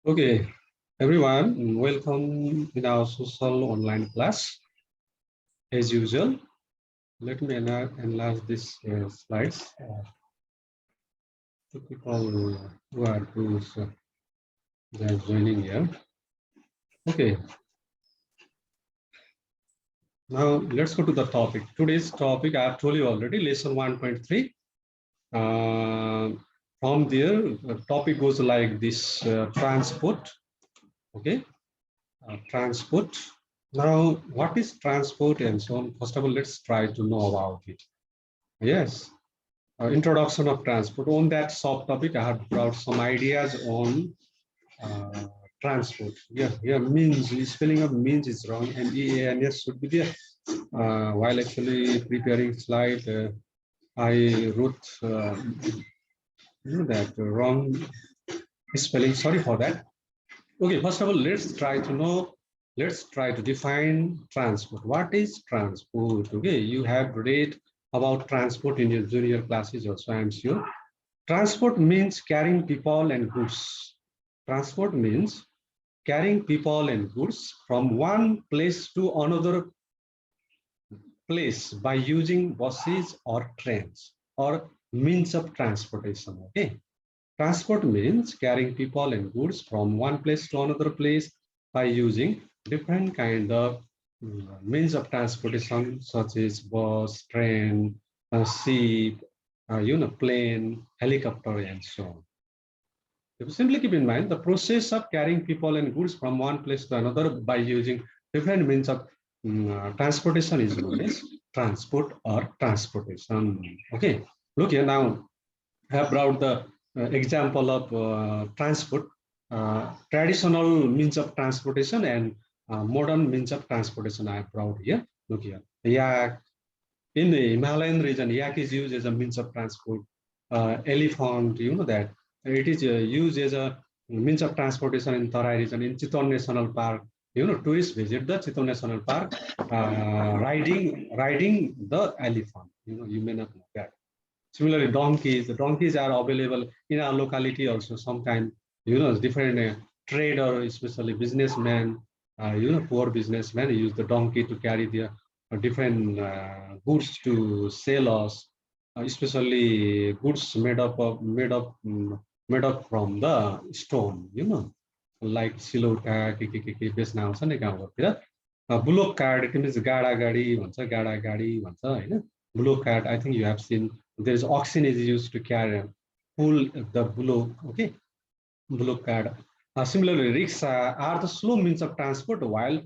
Okay, everyone, welcome in our social online class. As usual, let me enlarge this slides to people who are those that are joining here. Okay, now let's go to the topic. Today's topic, I have told you already, lesson 1.3. From there, the topic goes like this, transport. Okay, transport. Now, what is transport and so on? First of all, let's try to know about it. Yes, introduction of transport. On that subtopic, I have brought some ideas on uh, transport. Yeah, yeah, means, spelling of means is wrong, and EANS should be there. While actually preparing slide, I wrote that wrong spelling. Sorry for that. Okay, first of all, let's try to define transport. What is transport? Okay, you have read about transport in your junior classes also, I'm sure. Transport means carrying people and goods. Transport means carrying people and goods from one place to another place by using buses or trains or means of transportation. Okay. Transport means carrying people and goods from one place to another place by using different kind of means of transportation such as bus, train, ship, plane, helicopter, and so on. Simply keep in mind the process of carrying people and goods from one place to another by using different means of transportation is known as transport or transportation. Okay, look here now. I have brought the example of transport, traditional means of transportation and modern means of transportation. I have brought here. Look here. Yak in the Himalayan region, yak is used as a means of transport. Elephant, you know that it is used as a means of transportation in Tarai region. In Chiton National Park, tourists visit the Chiton National Park, riding the elephant. You may not know that. Similarly, the donkeys are available in our locality also. Sometimes, different trader, especially businessmen, poor businessmen use the donkey to carry their different goods to sell us, especially goods made up from the stone, like silota, के बेच्न आउँछ नि गाउँघरतिर. Bullock cart, it means गाडा गाडी भन्छ, गाडा गाडी भन्छ हैन. Bullock cart, I think you have seen. There is oxen is used to carry, pull the bullock. Okay, bullock cart. Similarly, rickshaw are the slow means of transport. While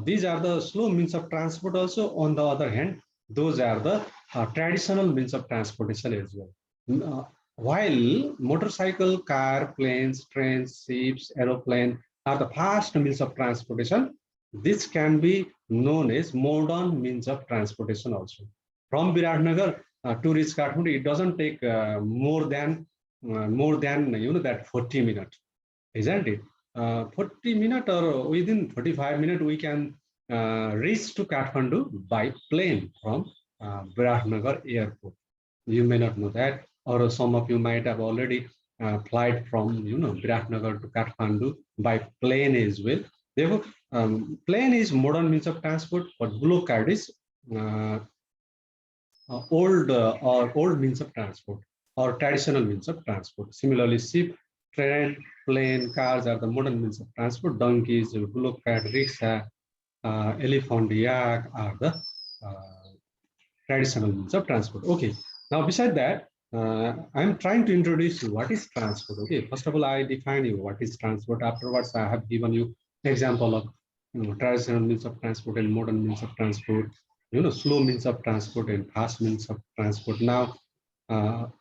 these are the slow means of transport, also on the other hand, those are the traditional means of transportation as well. While motorcycle, car, planes, trains, ships, aeroplane are the fast means of transportation, this can be known as modern means of transportation also. From Viratnagar to reach Kathmandu, it doesn't take more than that 40 minutes, isn't it? 40 minutes or within 45 minutes, we can reach to Kathmandu by plane from Viratnagar airport. You may not know that, or some of you might have already flight from Viratnagar to Kathmandu by plane as well. Therefore, plane is modern means of transport, but bullock cart is old means of transport or traditional means of transport. Similarly, ship, train, plane, cars are the modern means of transport. Donkeys, bullock cart, rickshaw, elephant, yak are the traditional means of transport. Okay. Now, beside that, I'm trying to introduce you what is transport. Okay. First of all, I define you what is transport. Afterwards, I have given you example of traditional means of transport and modern means of transport. Slow means of transport and fast means of transport. Now,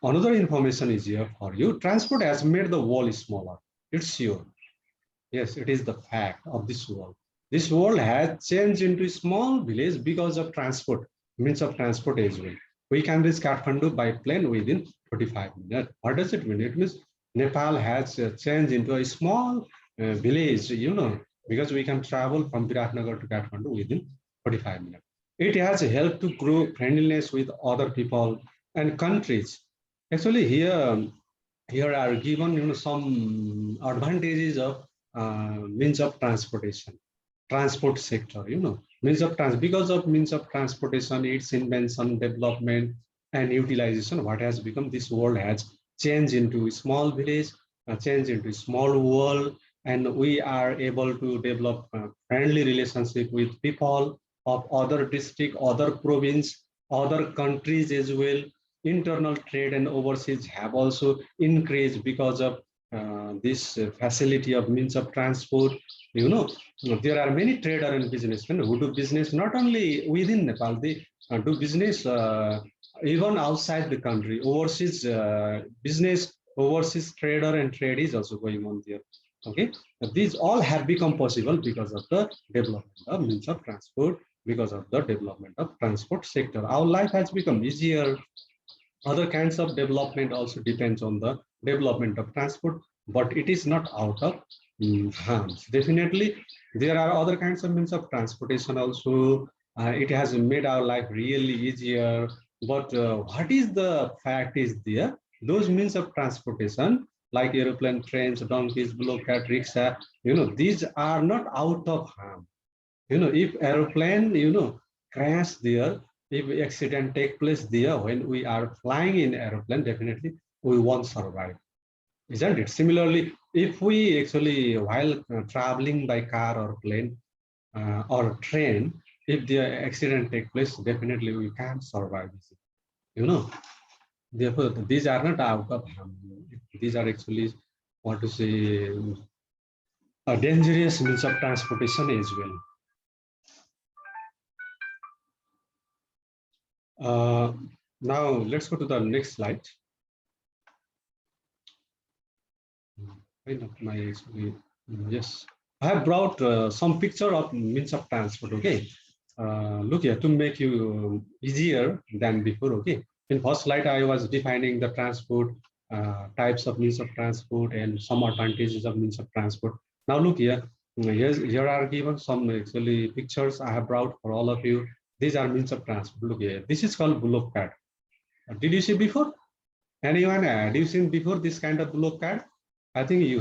another information is here for you. Transport has made the world smaller. It's sure. Yes, it is the fact of this world. This world has changed into a small village because of transport, means of transport as well. We can reach Kathmandu by plane within 45 minutes. What does it mean? It means Nepal has changed into a small village, because we can travel from Viratnagar to Kathmandu within 45 minutes. It has helped to grow friendliness with other people and countries. Actually, here here are given some advantages of means of transportation, transport sector, means of because of means of transportation, its invention, development, and utilization, what has become, this world has changed into a small village, changed into a small world, and we are able to develop friendly relationship with people of other district, other province, other countries as well. Internal trade and overseas have also increased because of this facility of means of transport. You know, there are many trader and businessmen who do business not only within Nepal, they do business even outside the country. Overseas business, overseas trader and trade is also going on there. Okay, these all have become possible because of the development of means of transport, because of the development of transport sector. Our life has become easier. Other kinds of development also depends on the development of transport, but it is not out of harms. Definitely, there are other kinds of means of transportation also. It has made our life really easier. But what is the fact is there? Those means of transportation, like aeroplane, trains, donkeys, below cart, rickshaw, these are not out of harm. If aeroplane, crash there, if accident take place there, when we are flying in aeroplane, definitely we won't survive, isn't it? Similarly, if we actually, while traveling by car or plane or train, if the accident take place, definitely we can't survive, you know. Therefore, these are not out of harm. These are actually, what to say, a dangerous means of transportation as well. Now let's go to the next slide. Yes, I have brought some picture of means of transport. Okay, look here to make you easier than before. Okay, in first slide I was defining the transport types of means of transport and some advantages of means of transport. Now look here. Here are given some actually pictures I have brought for all of you. These are means of transport. Look here. This is called bullock cart. Did you see before? Anyone had you seen before this kind of bullock cart? I think you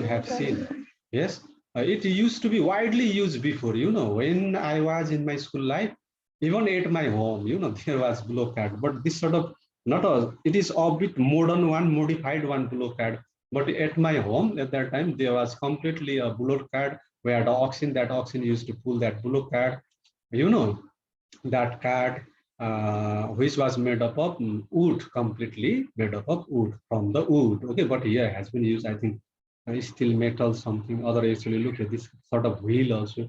have seen. Yes, it used to be widely used before. When I was in my school life, even at my home, there was bullock cart. But this sort of not a, it is a bit modern one, modified one bullock cart. But at my home at that time, there was completely a bullock cart where that oxen used to pull that bullock cart. You know, that card which was made up of wood, completely made up of wood, from the wood. Okay, but here has been used, I think, steel, metal, something other. Actually, look at this sort of wheel also.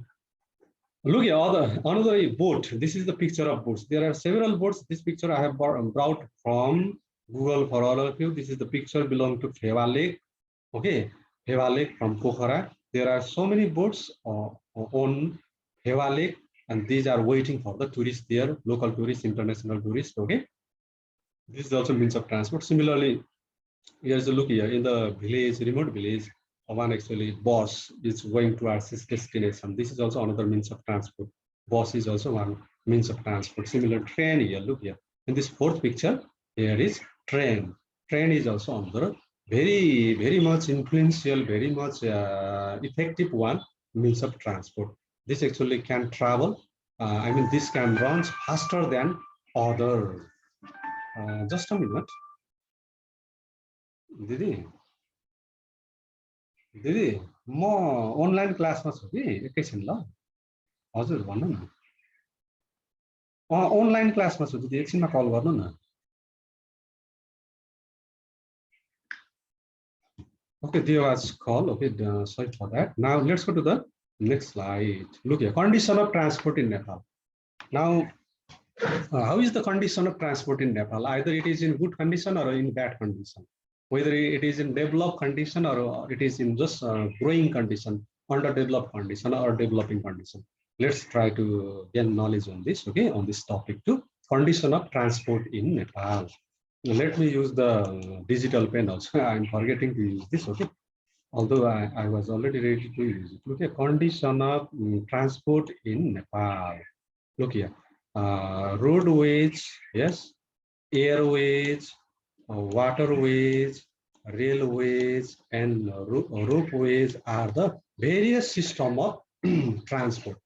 Look at another boat. This is the picture of boats. There are several boats. This picture I have brought from Google for all of you. This is the picture belong to Pheva Lake. Okay, Pheva Lake from Pokhara. There are so many boats on Pheva Lake, and these are waiting for the tourists there, local tourists, international tourists. Okay, this is also means of transport. Similarly, here's a look here in the village, remote village. One actually bus is going towards its destination. This is also another means of transport. Bus is also one means of transport. Similar train here. Look here. In this fourth picture, here is train. Train is also another very much influential, very much effective one means of transport. This actually can travel. I mean, this can run faster than other. Just a minute. दिदी दिदी म online क्लासमा छु कि एकैछिन ल हजुर भन्नु न अनलाइन क्लासमा छु दिदी एकछिनमा कल गर्नु न Okay, there was call. Okay, sorry for that. Now let's go to the next slide. Look here, condition of transport in Nepal. Now, how is the condition of transport in Nepal? Either it is in good condition or in bad condition. Whether it is in developed condition or it is in just growing condition, underdeveloped condition or developing condition. Let's try to gain knowledge on this, okay, on this topic too. Condition of transport in Nepal. Let me use the digital pen also. I'm forgetting to use this, okay. Although I was already ready to use it. Look at condition of transport in Nepal. Look here, roadways, yes, airways, waterways, railways, and ropeways are the various system of transport.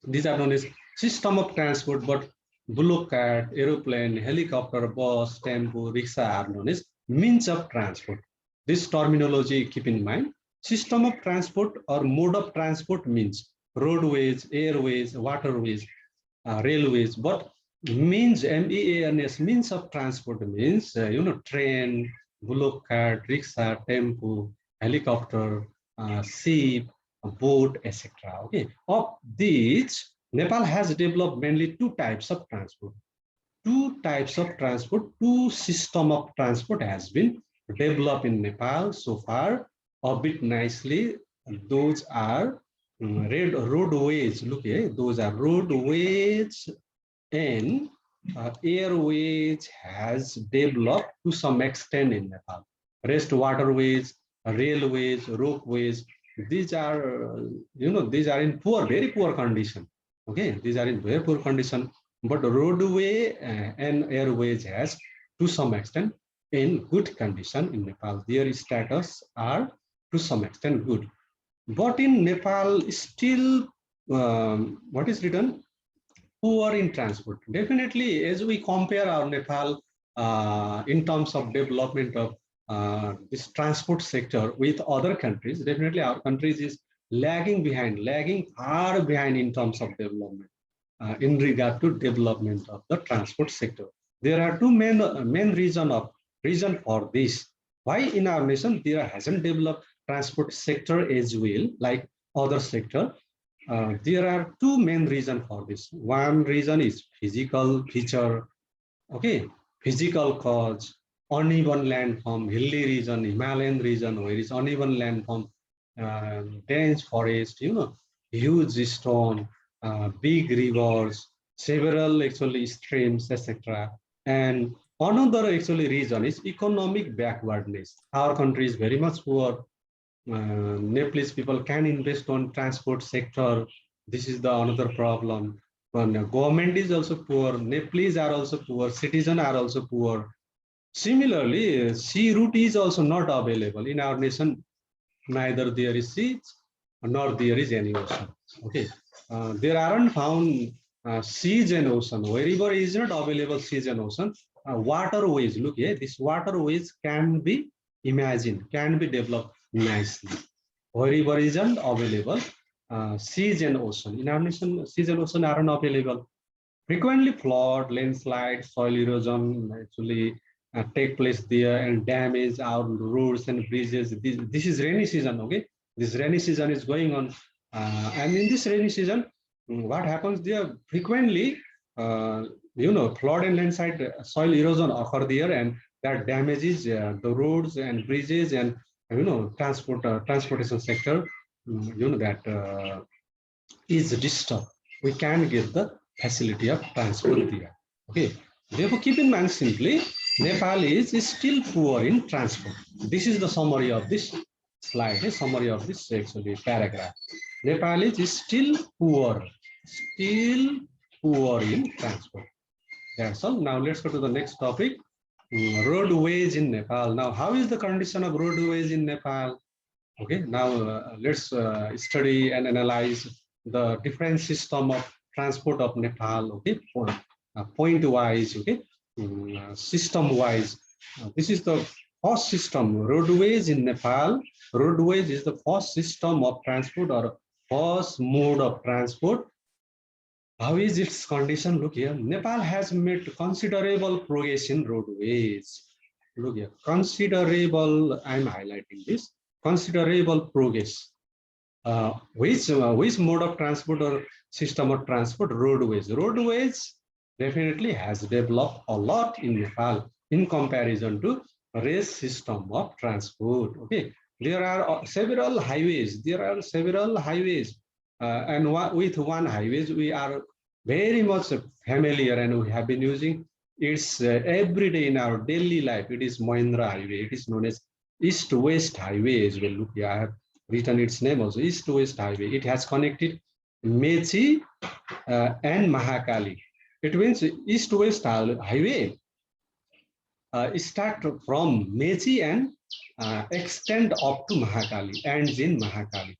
These are known as system of transport, but bullock cart, aeroplane, helicopter, bus, tempo, rickshaw are known as means of transport. This terminology keep in mind. System of transport or mode of transport means roadways, airways, waterways, railways, but means MEANS means of transport means train, bullock cart, rickshaw, tempo, helicopter, ship, boat, etc. Okay, of these, Nepal has developed mainly two types of transport. Two types of transport, two system of transport has been developed in Nepal so far, a bit nicely. Those are roadways. Look here, those are roadways, and airways has developed to some extent in Nepal. Rest waterways, railways, ropeways, these are, these are in poor, very poor condition. Okay, these are in very poor condition, but roadway and airways has to some extent in good condition in Nepal. Their status are to some extent good. But in Nepal, still, what is written? Poor in transport. Definitely, as we compare our Nepal in terms of development of this transport sector with other countries, definitely our countries is lagging behind, lagging far behind in terms of development in regard to development of the transport sector. There are two main reason for this. Why in our nation there hasn't developed transport sector as well like other sector? There are two main reasons for this. One reason is physical feature, okay, physical cause, uneven landform, hilly region, Himalayan region, where is uneven landform, dense forest, huge stone, big rivers, several actually streams, etc. And another actually reason is economic backwardness. Our country is very much poor. Nepalese people can invest on transport sector. This is the another problem. When the government is also poor, Nepalese are also poor, citizens are also poor. Similarly, sea route is also not available in our nation. Neither there is sea nor there is any ocean. Okay, there aren't found seas and ocean. Wherever is not available seas and ocean, waterways. Look here, these waterways can be imagined, can be developed nicely. Wherever isn't available, seas and ocean. In our nation, seas and ocean aren't available. Frequently flood, landslide, soil erosion actually take place there and damage our roads and bridges. This is rainy season, okay? This rainy season is going on. And in this rainy season, what happens there? Frequently, flood and landslide, soil erosion occur there, and that damages the roads and bridges and, transportation sector, that is disturbed. We can get the facility of transport there. Okay. Therefore, keep in mind simply, Nepal is still poor in transport. This is the summary of this slide, a summary of this actually paragraph. Nepal is still poor in transport. That's all. Now let's go to the next topic. Roadways in Nepal. Now, how is the condition of roadways in Nepal? Okay, now let's study and analyze the different system of transport of Nepal. Okay, point wise. Okay, system wise. This is the first system. Roadways in Nepal. Roadways is the first system of transport or first mode of transport. How is its condition? Look here. Nepal has made considerable progress in roadways. Look here. Considerable. I'm highlighting this. Considerable progress. Which mode of transport or system of transport? Roadways. Roadways definitely has developed a lot in Nepal in comparison to rail system of transport. Okay, there are several highways. And with one highways we are very much familiar and we have been using. It's every day in our daily life. It is Mahindra Highway. It is known as East-West Highway as well. Look, I have written its name also, East-West Highway. It has connected Mechi and Mahakali. It means East-West Highway start from Mechi and extend up to Mahakali, ends in Mahakali.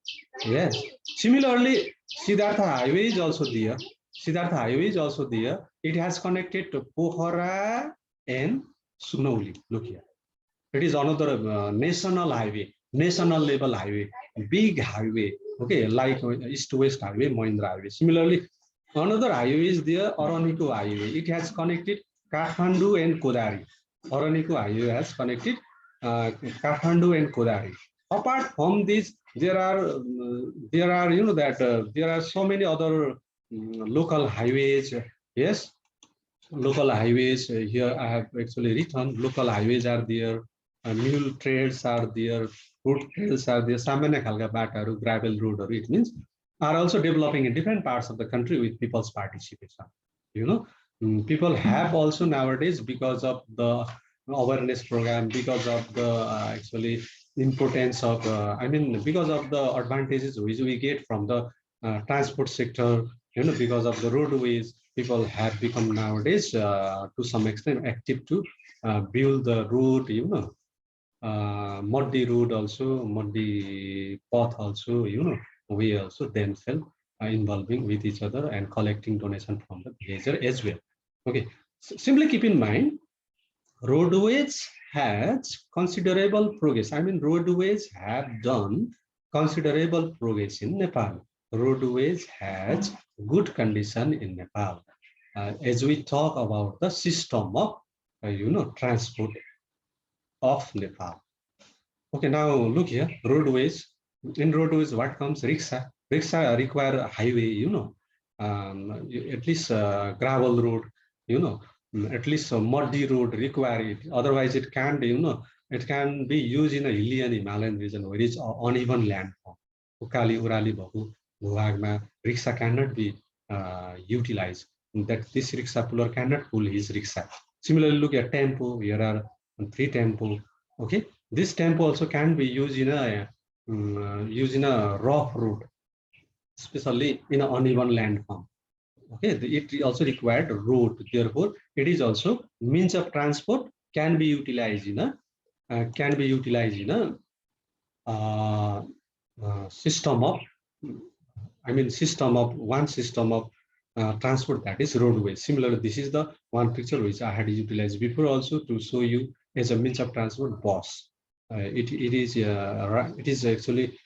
Yes. Similarly, Siddhartha Highway is also there. Siddhartha Highway is also there. It has connected to Pokhara and Sunauli. Look here. It is another national highway, national level highway, big highway. Okay, like East-West Highway, Mahindra Highway. Similarly, another highway is there, Araniko Highway. It has connected Kathmandu and Kodari. Araniko Highway has connected Kathmandu and Kodari. Apart from this, there are there are so many other local highways. Yes, local highways. Here I have actually written local highways are there, mule trails are there, road trails are there, samanya khalka bataharu, gravel roadharu, it means are also developing in different parts of the country with people's participation. You know, people have also nowadays, because of the awareness program, because of the actually importance of I mean, because of the advantages which we get from the transport sector, because of the roadways, people have become nowadays to some extent active to build the road, muddy road also, muddy path also, we also themselves involving with each other and collecting donation from the villager as well. Okay, simply keep in mind, roadways has considerable progress. I mean, roadways have done considerable progress in Nepal. Roadways has good condition in Nepal. As we talk about the system of, transport of Nepal. Okay, now look here, roadways. In roadways, what comes? Rickshaw. Rickshaw require a highway, at least gravel road, at least a muddy road require it. Otherwise, it can't, it can be used in a hilly and Himalayan region where it's uneven landform. Ukali, Urali, Bahu, Bhuvagma, rickshaw cannot be utilized. That this rickshaw puller cannot pull his rickshaw. Similarly, look at tempo. Here are three tempo. Okay, this tempo also can be used in a rough road, especially in an uneven landform. Okay, it also required road. Therefore, it is also means of transport can be utilized in a system of, system of one system of transport, that is roadway. Similarly, this is the one picture which I had utilized before also to show you as a means of transport, bus. It is actually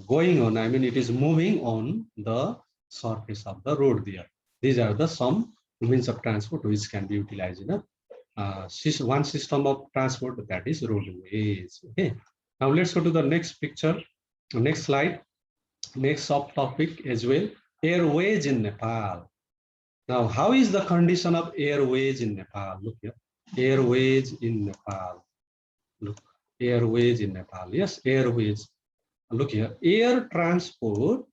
going on. I mean, it is moving on the surface of the road there. These are the some means of transport which can be utilized in a one system of transport, that is roadways. Okay. Now let's go to the next picture, next slide, next subtopic as well. Airways in Nepal. Now, how is the condition of airways in Nepal? Look here, airways in Nepal. Look, airways in Nepal. Yes, airways. Look here, air transport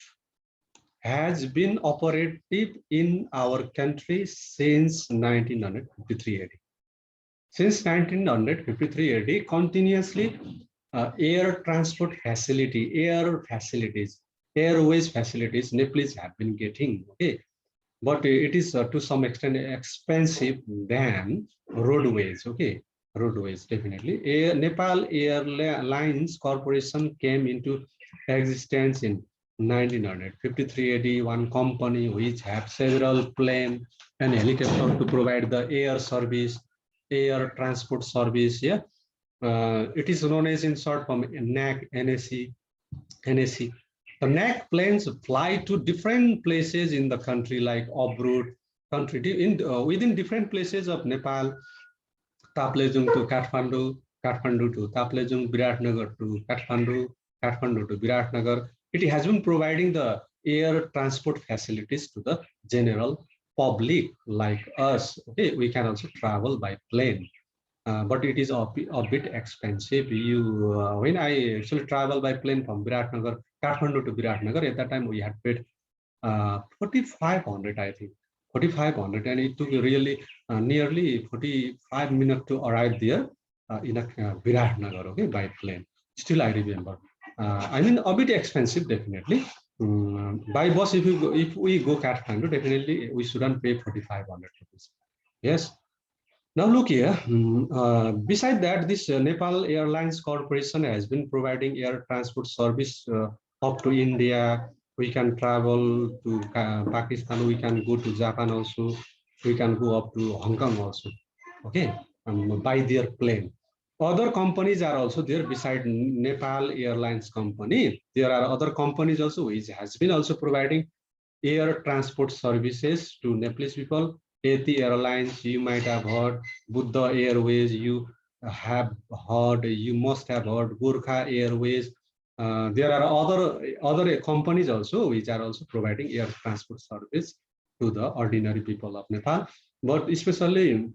has been operative in our country since 1953 AD. Since 1953 AD, continuously air transport facility, airways facilities, Nepalese have been getting. Okay, but it is to some extent expensive than roadways. Okay, roadways definitely. Nepal Airlines Corporation came into existence in 1953 AD. One company which have several planes and helicopter to provide the air service, air transport service. Yeah, it is known as in short form NAC, NAC. The NAC planes fly to different places in the country, like abroad country, within different places of Nepal, Taplejung to Kathmandu, Kathmandu to Taplejung, Viratnagar to Kathmandu, Kathmandu to Viratnagar. It has been providing the air transport facilities to the general public like us. Okay, we can also travel by plane. But it is a bit expensive. When I actually travel by plane from Viratnagar, Kathmandu to Viratnagar, at that time we had paid 4,500, I think, 4,500, and it took really nearly 45 minutes to arrive there in a Viratnagar, okay, by plane. Still, I remember. I mean, a bit expensive, definitely. By bus, if we go Kathmandu, definitely we shouldn't pay 4,500 rupees. Yes. Now look here, beside that, this Nepal Airlines Corporation has been providing air transport service up to India. We can travel to Pakistan, we can go to Japan also, we can go up to Hong Kong also, okay, by their plane. Other companies are also there beside Nepal Airlines company. There are other companies also which has been also providing air transport services to Nepalese people. Eti Airlines, you might have heard. Buddha Airways, you have heard. You must have heard. Gurkha Airways. There are other companies also which are also providing air transport service to the ordinary people of Nepal. But especially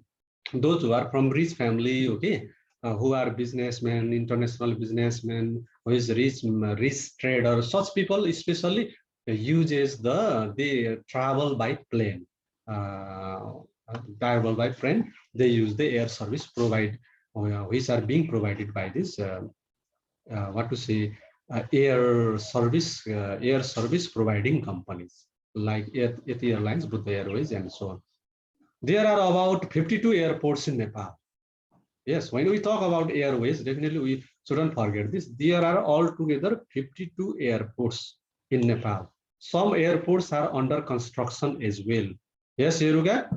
those who are from rich family, okay, who are businessmen, international businessmen, who is rich trader, such people especially uses they travel by plane. Uh, Travel by plane, they use the air service which are being provided by this what to say air service providing companies like Eti Airlines, Buddha Airways, and so on. There are about 52 airports in Nepal. Yes, when we talk about airways, definitely we shouldn't forget this. There are altogether 52 airports in Nepal. Some airports are under construction as well. Yes, Yeruga,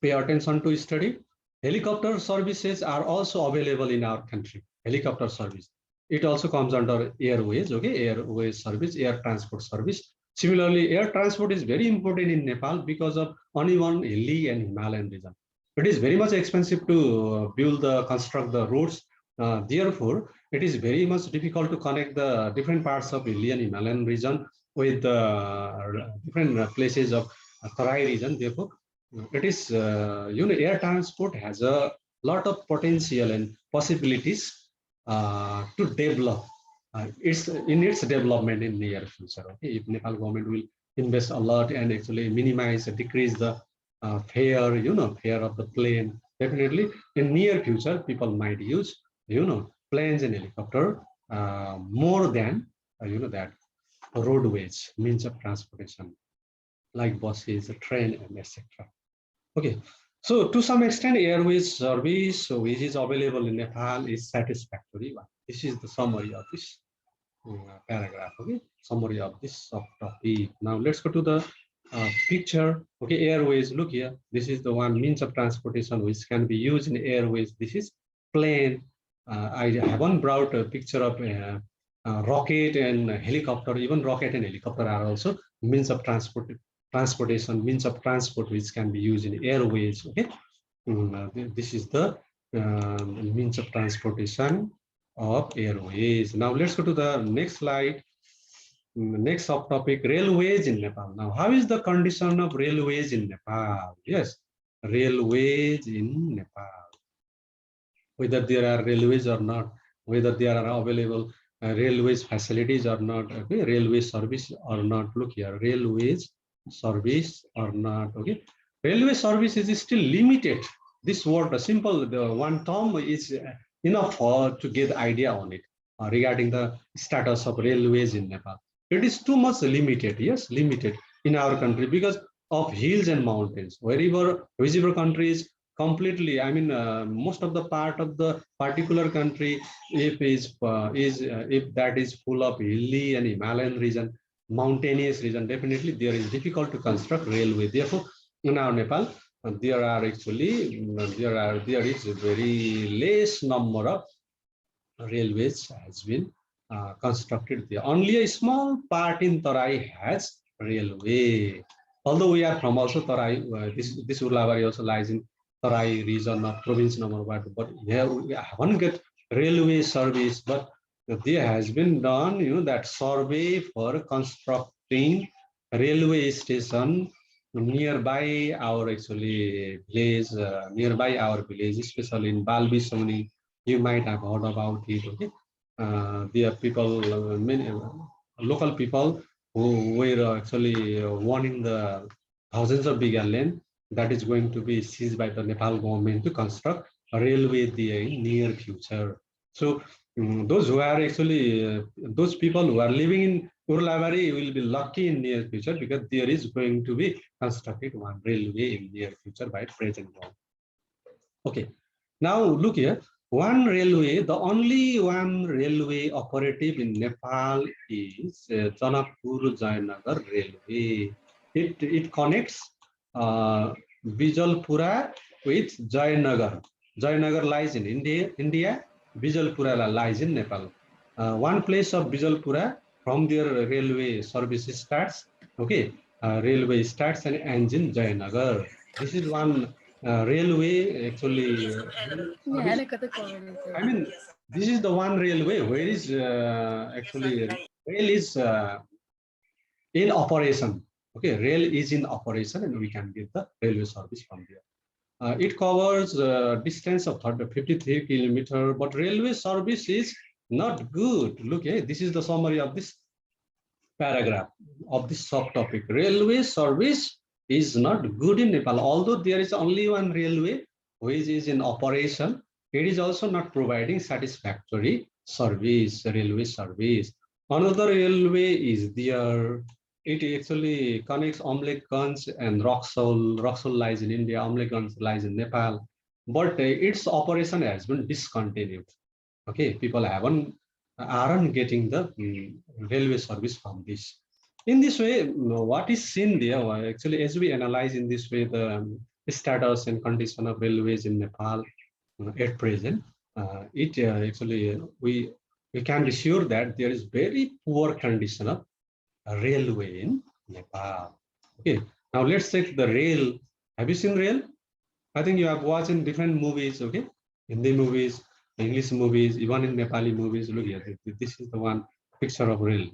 pay attention to study. Helicopter services are also available in our country. Helicopter service. It also comes under airways, okay, airways service, air transport service. Similarly, air transport is very important in Nepal because of uneven hilly and Himalayan region. It is very much expensive to construct the roads. Therefore, it is very much difficult to connect the different parts of hilly and Himalayan region with the different places of Tarai region. Therefore, it is air transport has a lot of potential and possibilities to develop its development in near future. Okay, if Nepal government will invest a lot and actually minimize, decrease the fare of the plane, definitely in near future people might use planes and helicopter more than that roadways means of transportation like buses, train, and etc. Okay, so to some extent, airways service which is available in Nepal is satisfactory. This is the summary of this paragraph. Okay, summary of this subtopic. Now let's go to the picture. Okay, airways. Look here. This is the one means of transportation which can be used in airways. This is plane. I haven't brought a picture of rocket and helicopter. Even rocket and helicopter are also means of transportation, means of transport which can be used in airways. Okay, this is the means of transportation of airways. Now let's go to the next slide. Next subtopic, railways in Nepal. Now, how is the condition of railways in Nepal? Yes, railways in Nepal. Whether there are railways or not, whether there are available railways facilities or not, okay, railway service or not. Look here, railways service or not. Okay, railway service is still limited. This word, a simple the one term is enough to get idea on it regarding the status of railways in Nepal. It is too much limited. Yes, limited in our country because of hills and mountains. Wherever whichever countries completely, I mean most of the part of the particular country if that is full of hilly and Himalayan region, mountainous region, definitely there is difficult to construct railway. Therefore in our Nepal there are actually there is a very less number of railways has been constructed there. Only a small part in Tarai has railway. Although we are from also Tarai, this Urlabari also lies in Tarai region of province number 1, but here we haven't get railway service. But there has been done, that survey for constructing railway station nearby our actually village, especially in Balbi Soni. You might have heard about it. Okay, there are people, many local people who were actually wanting the thousands of bigger land that is going to be seized by the Nepal government to construct a railway there in near future. So those who are actually those people who are living in Urlabari will be lucky in near future because there is going to be constructed one railway in near future by present government. Okay. Now look here. One railway, the only one railway operative in Nepal is Janakpur-Jayanagar Railway. It connects Bijalpura with Jayanagar. Jayanagar lies in India. Bijalpura lies in Nepal. One place of Bijalpura, from their railway service starts. Okay, railway starts and ends in Jayanagar. This is one railway actually service. I mean, this is the one railway where is actually rail is in operation. Okay, rail is in operation and we can get the railway service from there. It covers distance of 53 kilometer, but railway service is not good. Look, this is the summary of this paragraph of this subtopic. Railway service is not good in Nepal. Although there is only one railway which is in operation, it is also not providing satisfactory service, railway service. Another railway is there. It actually connects Amlekhganj and Roxol. Roxol lies in India, Amlekhganj lies in Nepal. But its operation has been discontinued. Okay, people aren't getting the railway service from this. In this way, what is seen there, actually, as we analyze in this way the status and condition of railways in Nepal at present, it actually we can be sure that there is very poor condition of railway in Nepal. Okay, now let's take the rail. Have you seen rail? I think you have watched in different movies, okay? Hindi movies, English movies, even in Nepali movies. Look here, this is the one picture of rail.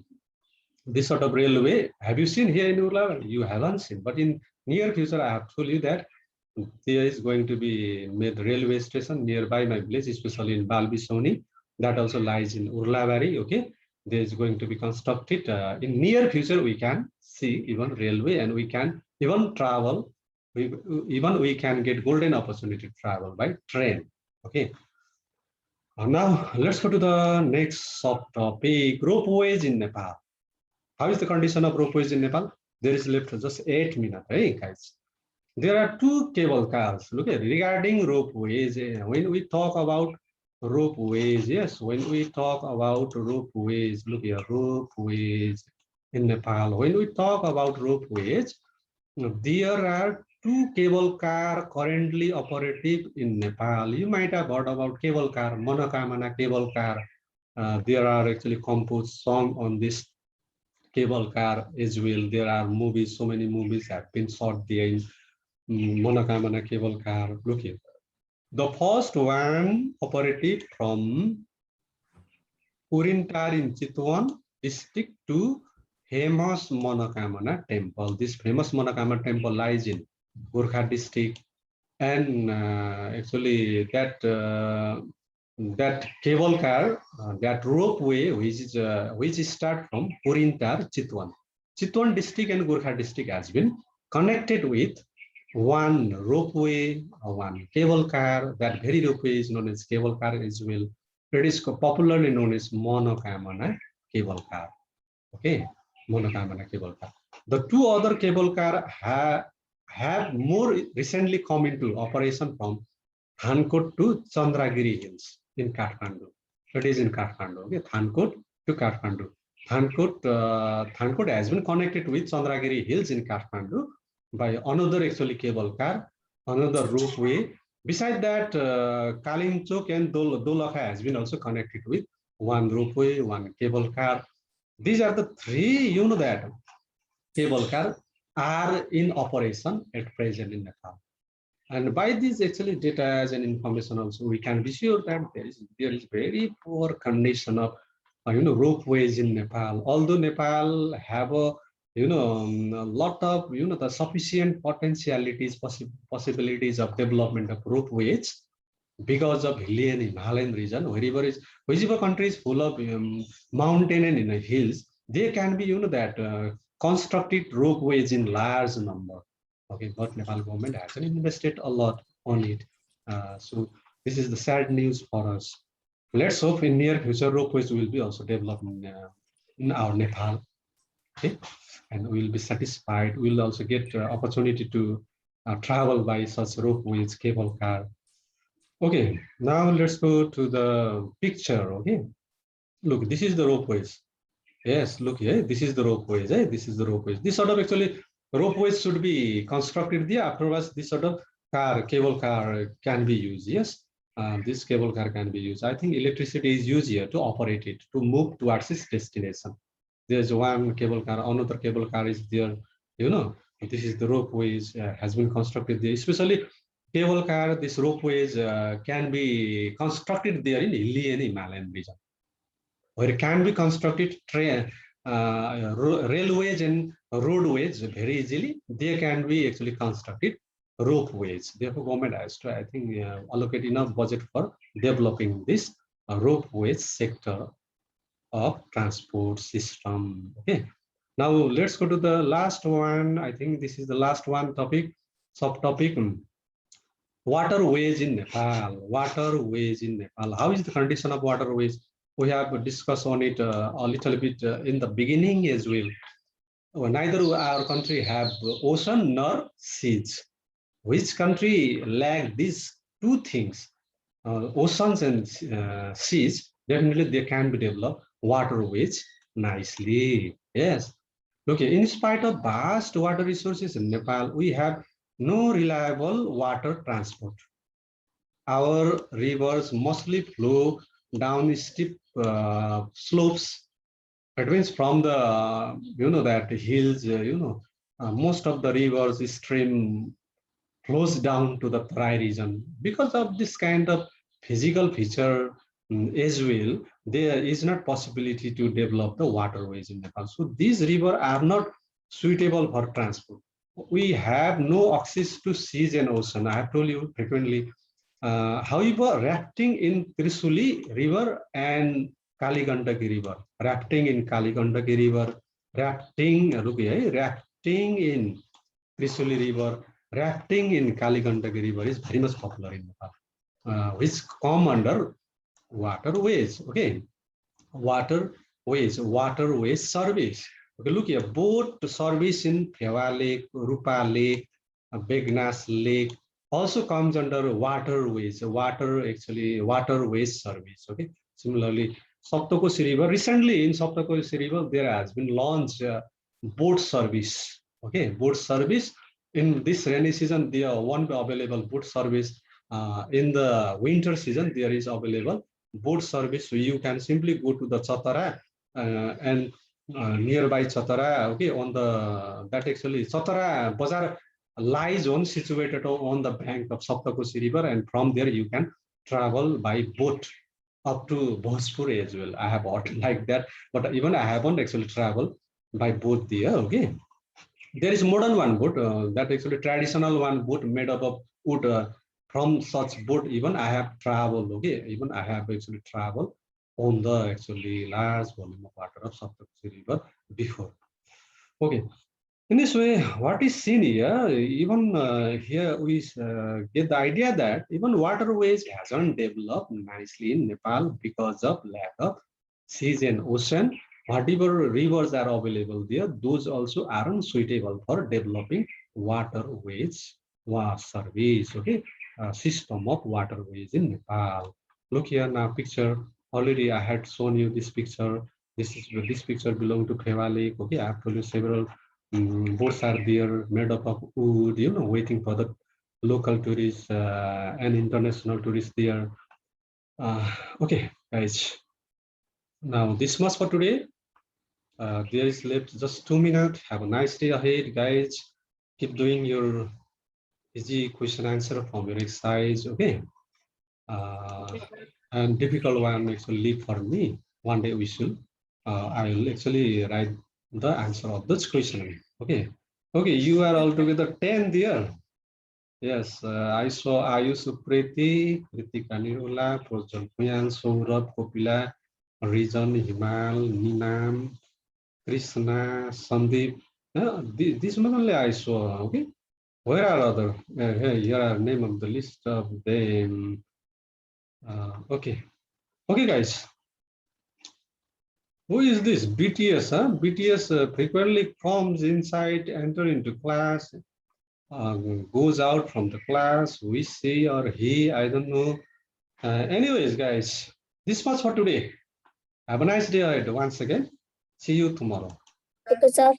This sort of railway, have you seen here in Urla? You haven't seen, but in near future, I have told you that there is going to be made railway station nearby my village, especially in Balbisoni. That also lies in Urlabari, okay? There is going to be constructed. In near future, we can see even railway and we can even travel. We can get golden opportunity to travel by train, okay? Now, let's go to the next subtopic, ropeways in Nepal. How is the condition of ropeways in Nepal? There is left just 8 minutes, hey guys. There are two cable cars. Look at regarding ropeways. When we talk about ropeways, yes, when we talk about ropeways, look here, ropeways in Nepal. When we talk about ropeways, there are two cable car currently operative in Nepal. You might have heard about cable car, Monokamana cable car. There are actually composed song on this cable car as well. There are movies, so many movies have been shot there in Monokamana cable car. Look here. The first one operative from Purintar in Chitwan district to famous Monokamana temple. This famous Monokamana temple lies in Gurkha district, and actually that cable car, that ropeway, which start from Purintar, Chitwan. Chitwan district and Gurkha district has been connected with one ropeway, one cable car. That very ropeway is known as cable car as well. It is popularly known as Monokamana cable car. Okay, Monokamana cable car. The two other cable car have more recently come into operation from Thankot to Chandragiri Hills in Kathmandu. It is in Kathmandu. Okay, Thankot to Kathmandu. Thankot has been connected with Chandragiri Hills in Kathmandu by another actually cable car, another ropeway. Besides that, Kalimchok and Dolakha has been also connected with one ropeway, one cable car. These are the three, you know, that cable car are in operation at present in Nepal. And by these actually data and information also, we can be sure that there is very poor condition of ropeways in Nepal. Although Nepal have a a lot of the sufficient potentialities, possibilities of development of ropeways because of hilly and Himalayan region, whichever country is full of mountain and hills, there can be that constructed ropeways in large number. Okay, but Nepal government hasn't invested a lot on it. So this is the sad news for us. Let's hope in near future ropeways will be also developed in our Nepal. Okay, and we'll be satisfied. We'll also get opportunity to travel by such ropeways, cable car. Okay, now let's go to the picture. Okay, look, this is the ropeways. Yes, look here, this is the ropeways. This is the ropeways. This sort of actually ropeways should be constructed there. Afterwards, this sort of cable car can be used. Yes, this cable car can be used. I think electricity is used here to operate it, to move towards its destination. There's one cable car, another cable car is there. You know, this is the ropeways has been constructed there. Especially cable car, this ropeways can be constructed there in hilly and Himalayan region, where it can be constructed railways and roadways very easily. They can be actually constructed ropeways. Therefore, government has to, I think, allocate enough budget for developing this ropeways sector of transport system. Okay. Now let's go to the last one. I think this is the last one topic, subtopic. Waterways in Nepal. Waterways in Nepal. How is the condition of waterways? We have discussed on it a little bit in the beginning as well. Neither our country have ocean nor seas. Which country lack these two things? Oceans and seas. Definitely they can be developed waterways nicely. Yes. Okay. In spite of vast water resources in Nepal, we have no reliable water transport. Our rivers mostly flow down steep slopes. It means from the, that hills, most of the rivers stream flows down to the dry region. Because of this kind of physical feature as well, there is not possibility to develop the waterways in Nepal. So these rivers are not suitable for transport. We have no access to seas and ocean. I have told you frequently. However, rafting in Trisuli River and Kaligandaki River, rafting in Kaligandaki River, rafting in Trisuli River, rafting in Kaligandaki River is very much popular in Nepal, which come under waterways. Okay, waterways service. Okay, look here, boat service in Phewa Lake, Rupa Lake, Begnas Lake also comes under waterways. Waterways service. Okay, similarly, Saptakosi River. Recently in Saptakosi River, there has been launched boat service. Okay, boat service in this rainy season. There won't be available boat service. In the winter season, there is available boat service. So you can simply go to the Chatara and nearby Chatara. Okay, on the that actually Chatara Bazar lies on situated on the bank of Saptakosi River, and from there you can travel by boat up to Bhojpur as well. I have heard like that, but even I haven't actually traveled by boat there. Okay, there is modern one boat that actually traditional one boat made up of wood. From such boat, even I have traveled. Okay, even I have actually traveled on the actually large volume of water of Saptakosi River before. Okay, in this way, what is seen here, even here we get the idea that even waterways hasn't developed nicely in Nepal because of lack of seas and ocean. Whatever rivers are available there, those also aren't suitable for developing waterways service. Okay, system of waterways in Nepal. Look here now, picture. Already I had shown you this picture. This picture belong to Phewa Lake. Okay, I have told you several boats are there made up of wood, waiting for the local tourists and international tourists there. Okay, guys. Now this much for today. There is left just 2 minutes. Have a nice day ahead, guys. Keep doing your easy question answer from your exercise. Okay. And difficult one actually leave for me. One day we should. I will actually write the answer of this question. Okay. Okay, you are altogether 10 there. Yes, I saw Ayush Supriti, Kritika Nirula, Projal Puyan, Saurabh, Kopila, Rijan, Himal, Ninam, Krishna, Sandeep. This one only I saw. Okay. Where are other? Here are name of the list of them. Okay. Okay, guys. Who is this? BTS, huh? BTS frequently comes inside, enter into class. goes out from the class, we she or he, I don't know. Anyways, guys, this was for today. Have a nice day ahead once again. See you tomorrow. Okay, sir.